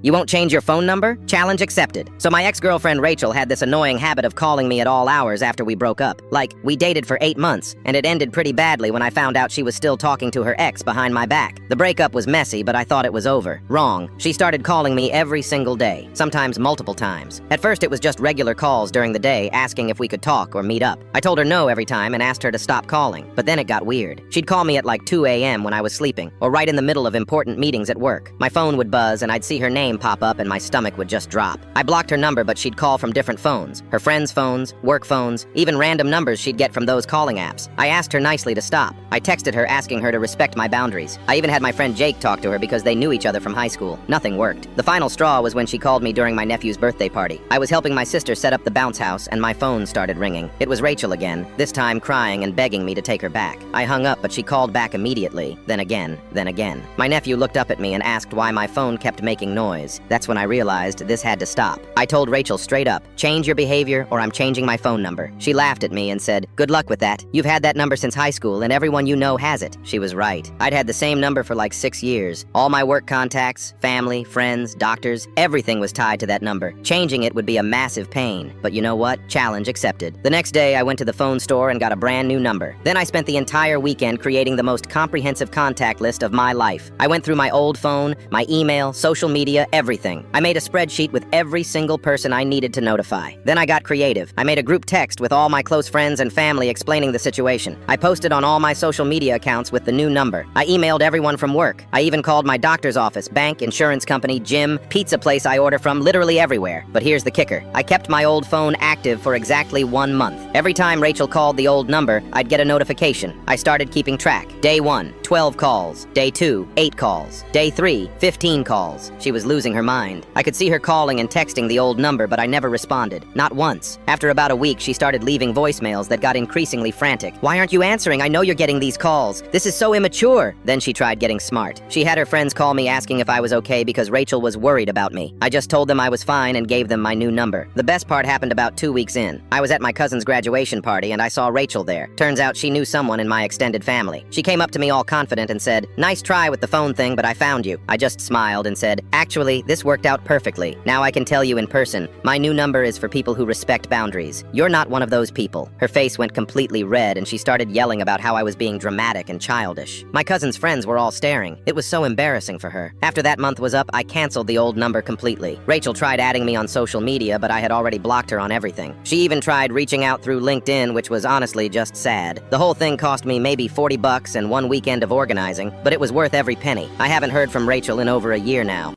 You won't change your phone number? Challenge accepted. So my ex-girlfriend Rachel had this annoying habit of calling me at all hours after we broke up. Like, we dated for 8 months, and it ended pretty badly when I found out she was still talking to her ex behind my back. The breakup was messy, but I thought it was over. Wrong. She started calling me every single day, sometimes multiple times. At first it was just regular calls during the day, asking if we could talk or meet up. I told her no every time and asked her to stop calling, but then it got weird. She'd call me at like 2 a.m. when I was sleeping, or right in the middle of important meetings at work. My phone would buzz and I'd see her name pop up and my stomach would just drop. I blocked her number, but she'd call from different phones. Her friends' phones, work phones, even random numbers she'd get from those calling apps. I asked her nicely to stop. I texted her asking her to respect my boundaries. I even had my friend Jake talk to her because they knew each other from high school. Nothing worked. The final straw was when she called me during my nephew's birthday party. I was helping my sister set up the bounce house and my phone started ringing. It was Rachel again, this time crying and begging me to take her back. I hung up, but she called back immediately. Then again, then again. My nephew looked up at me and asked why my phone kept making noise. That's when I realized this had to stop. I told Rachel straight up, change your behavior or I'm changing my phone number. She laughed at me and said, good luck with that. You've had that number since high school and everyone you know has it. She was right. I'd had the same number for like 6 years. All my work contacts, family, friends, doctors, everything was tied to that number. Changing it would be a massive pain. But you know what? Challenge accepted. The next day I went to the phone store and got a brand new number. Then I spent the entire weekend creating the most comprehensive contact list of my life. I went through my old phone, my email, social media, everything. I made a spreadsheet with every single person I needed to notify. Then I got creative. I made a group text with all my close friends and family explaining the situation. I posted on all my social media accounts with the new number. I emailed everyone from work. I even called my doctor's office, bank, insurance company, gym, pizza place I order from, literally everywhere. But here's the kicker. I kept my old phone active for exactly 1 month. Every time Rachel called the old number, I'd get a notification. I started keeping track. Day 1, 12 calls. Day 2, 8 calls. Day 3, 15 calls. She was losing her mind. I could see her calling and texting the old number, but I never responded. Not once. After about a week, she started leaving voicemails that got increasingly frantic. Why aren't you answering? I know you're getting these calls. This is so immature. Then she tried getting smart. She had her friends call me asking if I was okay because Rachel was worried about me. I just told them I was fine and gave them my new number. The best part happened about 2 weeks in. I was at my cousin's graduation party and I saw Rachel there. Turns out she knew someone in my extended family. She came up to me all confident and said, nice try with the phone thing, but I found you. I just smiled and said, actually, this worked out perfectly. Now I can tell you in person, my new number is for people who respect boundaries. You're not one of those people. Her face went completely red and she started yelling about how I was being dramatic and childish. My cousin's friends were all staring. It was so embarrassing for her. After that month was up, I canceled the old number completely. Rachel tried adding me on social media, but I had already blocked her on everything. She even tried reaching out through LinkedIn, which was honestly just sad. The whole thing cost me maybe $40 and 1 weekend of organizing, but it was worth every penny. I haven't heard from Rachel in over a year now.